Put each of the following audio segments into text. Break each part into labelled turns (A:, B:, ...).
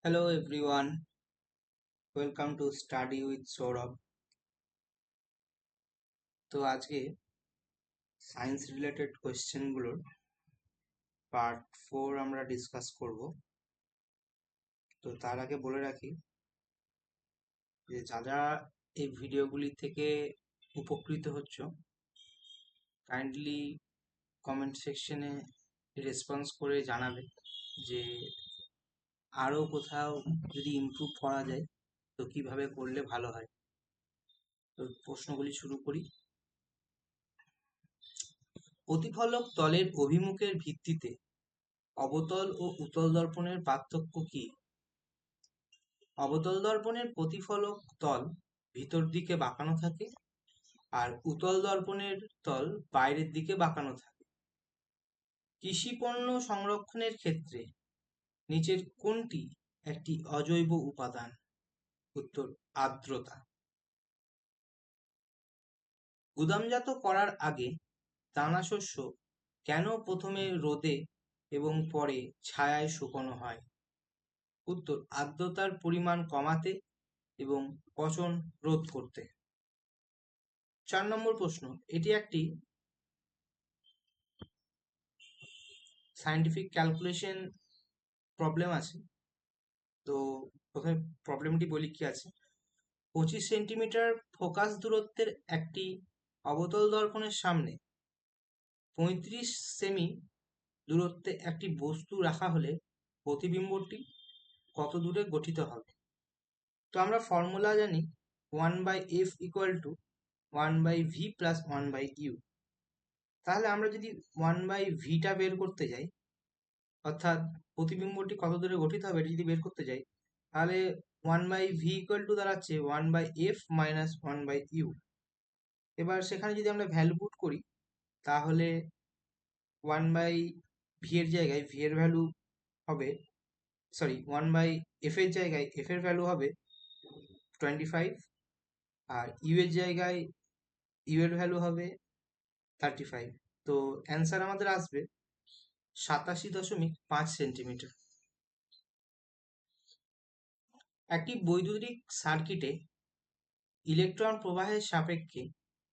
A: Hello everyone, welcome to Study with Saurabh. তো আজকে science related কোয়েশ্চেনগুলোর part 4 আমরা discuss করব। তো তার আগে বলে রাখি যে যারা এই ভিডিওগুলি থেকে উপকৃত হচ্ছ, কাইন্ডলি কমেন্ট সেকশনে রেসপন্স করে জানাবে যে আরও কোথাও যদি ইমপ্রুভ করা যায় তো কিভাবে করলে ভালো হয়। তো প্রশ্নগুলি শুরু করি। প্রতিফলক তলের অভিমুখের ভিত্তিতে অবতল ও উতল দর্পণের পার্থক্য কি? অবতল দর্পণের প্রতিফলক তল ভিতর দিকে বাঁকানো থাকে আর উতল দর্পণের তল বাইরের দিকে বাঁকানো থাকে। কৃষি পণ্য সংরক্ষণের ক্ষেত্রে নিচের কোনটি একটি অজৈব উপাদান? উত্তর আর্দ্রতা। গুদামজাত করার আগে দানা শস্য কেন প্রথমে রোদে এবং পরে ছায়ায় শুকানো হয়? উত্তর আর্দ্রতার পরিমাণ কমাতে এবং পচন রোধ করতে। 4 নম্বর প্রশ্ন, এটি একটি সায়েন্টিফিক ক্যালকুলেশন প্রবলেম আছে। তো প্রথমে প্রবলেমটি বলি কি আছে। 25 সেন্টিমিটার ফোকাস দূরত্বের একটি অবতল দর্পণের সামনে 35 সেমি দূরত্বে একটি বস্তু রাখা হলে প্রতিবিম্বটি কত দূরে গঠিত হবে? তো আমরা ফর্মুলা জানি 1/f = 1/v + 1/u। তাহলে আমরা যদি 1/vটা বের করতে যাই, অর্থাৎ প্রতিবিম্বটি কত দূরে গঠিত হবে এটা যদি বের করতে যাই, তাহলে 1/v = দাঁড়াচ্ছে 1/f - 1/u। এবার সেখানে যদি আমরা ভ্যালু পুট করি তাহলে 1/v এর জায়গায় v এর ভ্যালু হবে, 1/f এর জায়গায় f এর ভ্যালু হবে 25 আর u এর জায়গায় u এর ভ্যালু হবে 35। তো অ্যান্সার আমাদের আসবে 87.5 সেন্টিমিটার। একটি বৈদ্যুতিক সার্কিটে ইলেকট্রন প্রবাহের সাপেক্ষে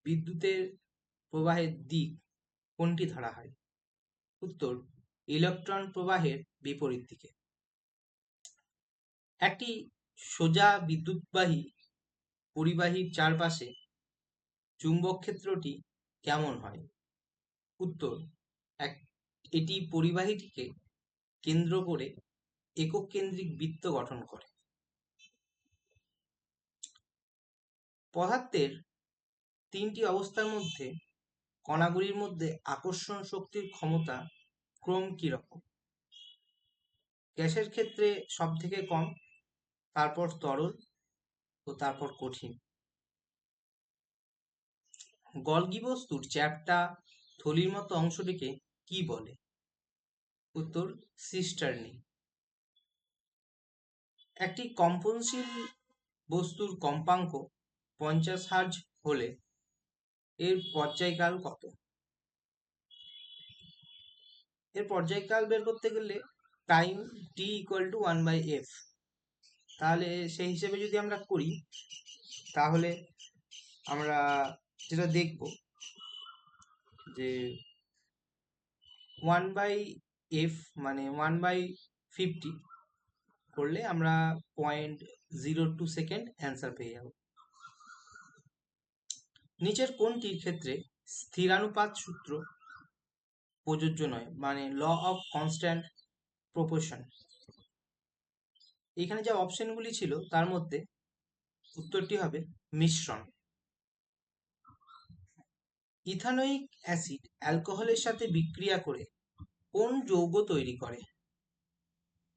A: বিদ্যুতের প্রবাহের দিক কোনটি ধরা হয়? উত্তর ইলেকট্রন প্রবাহের বিপরীত দিকে। একটি সোজা বিদ্যুৎবাহী পরিবাহীর চারপাশে চুম্বক ক্ষেত্রটি কেমন হয়? উত্তর এটি পরিবাহীটিকে কেন্দ্র করে একক কেন্দ্রিক বৃত্ত গঠন করে। পদার্থের 3টি অবস্থার মধ্যে কণাগুলির মধ্যে আকর্ষণ শক্তির ক্ষমতা ক্রম কিরকম? গ্যাসের ক্ষেত্রে সব থেকে কম, তারপর তরল ও তারপর কঠিন। গলগি বস্তুর চ্যাপ্টা থলির মতো অংশটিকে কি বলে? উত্তর সিস্টার্নি। একটি কম্পনশীল বস্তুর কম্পাঙ্ক 50 হার্জ হলে এর পর্যায়কাল কত? এর পর্যায়কাল বের করতে গেলে টাইম t = 1/f। তাহলে সেই হিসেবে যদি আমরা করি তাহলে আমরা যেটা দেখব যে 1/f মানে 1/50 করলে আমরা 0.02 সেকেন্ড অ্যান্সার পেয়ে যাব। নিচের কোনটির ক্ষেত্রে স্থিরানুপাত সূত্র প্রযোজ্য নয়, মানে ল অফ কনস্ট্যান্ট প্রপোর্শন? এখানে যে অপশনগুলি ছিল তার মধ্যে উত্তরটি হবে মিশ্রণ। ইথানোয়িক অ্যাসিড অ্যালকোহলের সাথে বিক্রিয়া করে কোন যৌগ তৈরি করে?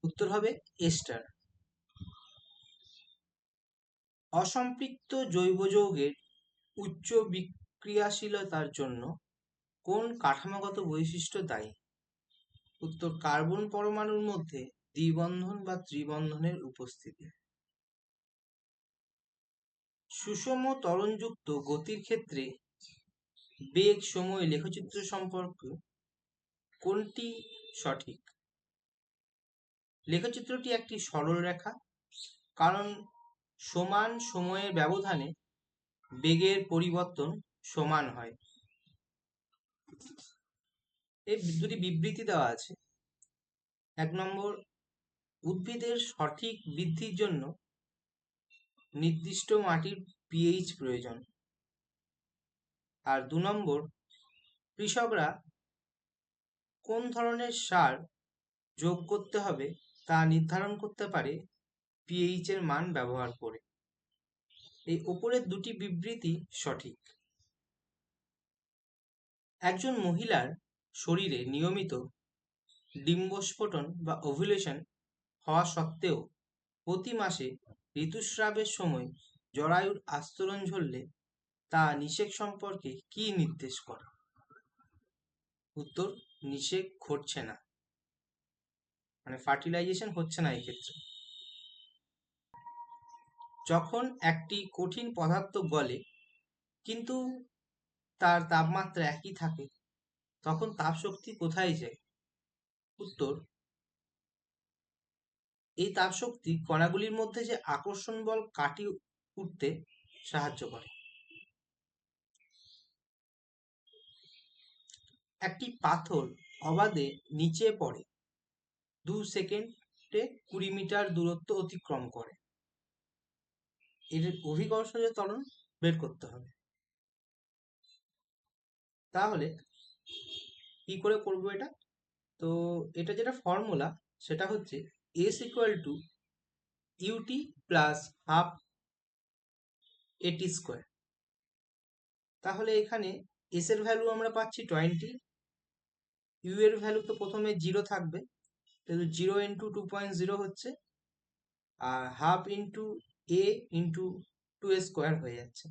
A: উত্তর হবে এস্টার। অসম্পৃক্ত জৈব যৌগের উচ্চ বিক্রিয়াশীলতার জন্য কোন কাঠামোগত বৈশিষ্ট্য দায়ী? উত্তর কার্বন পরমাণুর মধ্যে দ্বিবন্ধন বা ত্রিবন্ধনের উপস্থিতি। সুষম ত্বরণযুক্ত গতির ক্ষেত্রে বেগ সময় লেখচিত্র সম্পর্ক কোনটি সঠিক? লেখচিত্রটি একটি সরল রেখা, কারণ সমান সময়ের ব্যবধানে বেগের পরিবর্তন সমান হয়। এই দুটি বিবৃতি দেওয়া আছে। 1 নম্বর, উদ্ভিদের সঠিক বৃদ্ধির জন্য নির্দিষ্ট মাটির পিএইচ প্রয়োজন। আর 2 নম্বর, কৃষকরা কোন ধরনের সার যোগ করতে হবে তা নির্ধারণ করতে পারে পিএইচ এর মান ব্যবহার করে। এই উপরের দুটি বিবৃতি সঠিক। একজন মহিলার শরীরে নিয়মিত ডিম্বস্ফোটন বা ওভুলেশন হওয়া সত্ত্বেও প্রতি মাসে ঋতুস্রাবের সময় জরায়ুর আস্তরণ ঝরলে তা নিষেক সম্পর্কে কি নির্দেশ করে? উত্তর, নিষেক ঘটছে না, মানে ফার্টিলাইজেশন হচ্ছে না এক্ষেত্রে। যখন একটি কঠিন পদার্থ গলে কিন্তু তার তাপমাত্রা একই থাকে, তখন তাপশক্তি কোথায় যায়? উত্তর, এই তাপশক্তি কণাগুলির মধ্যে যে আকর্ষণ বল কাটিয়ে উঠতে সাহায্য করে। একটি পাথর অবাধে নিচে পড়ে 2 সেকেন্ডে 20 মিটার দূরত্ব অতিক্রম করে। এর অভিকর্ষজ ত্বরণ বের করতে হবে। তাহলে কি করে করব এটা? তো এটা যেটা ফর্মুলা সেটা হচ্ছে S equal to u t plus half a t square. তাহলে এখানে এস এর ভ্যালু আমরা পাচ্ছি 20, ইউ এর ভ্যালু তো প্রথমে 0 থাকবে, তাহলে 0 ইন্টু 2.0 হচ্ছে, আর হাফ ইন্টু এ ইন্টু 2 স্কোয়ার হয়ে যাচ্ছে।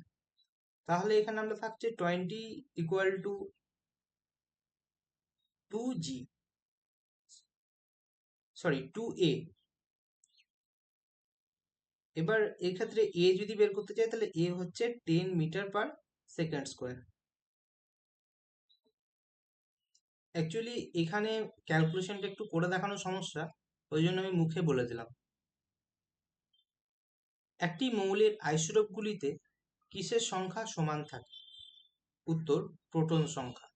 A: তাহলে এখানে আমরা থাকছে 20 equal to 2g, sorry 2a। এবার এক্ষেত্রে এ যদি বের করতে চাই তাহলে এ হচ্ছে 10 metre per second square. Actually এখানে ক্যালকুলেশনটা একটু করে দেখানো সমস্যা, ওই জন্য আমি মুখে বলে দিলাম। একটি মৌলের আইসোটোপগুলিতে কিসের সংখ্যা সমান থাকে? উত্তর, প্রোটন সংখ্যা।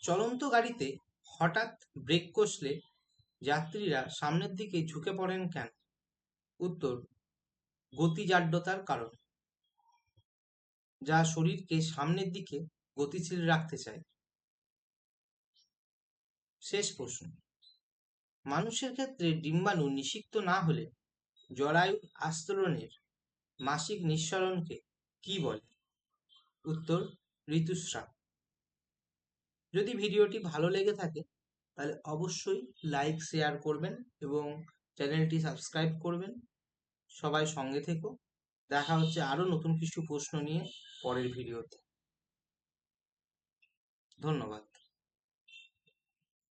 A: চলন্ত গাড়িতে হঠাৎ ব্রেক কষলে যাত্রীরা সামনের দিকে ঝুঁকে পড়েন কেন? উত্তর, গতিজাড্যতার কারণে, যা শরীরকে সামনের দিকে গতিশীল রাখতে চায়। শেষ প্রশ্ন, মানুষের ক্ষেত্রে ডিম্বাণু নিষিক্ত না হলে জরায়ুর আস্তরণের মাসিক নিঃসরণকে কি বলে? উত্তর, ঋতুস্রাব। যদি ভিডিওটি ভালো লেগে থাকে তাহলে অবশ্যই লাইক শেয়ার করবেন এবং চ্যানেলটি সাবস্ক্রাইব করবেন। সবাই সঙ্গে থেকো। দেখা হচ্ছে আরো নতুন কিছু প্রশ্ন নিয়ে পরের ভিডিওতে। ধন্যবাদ।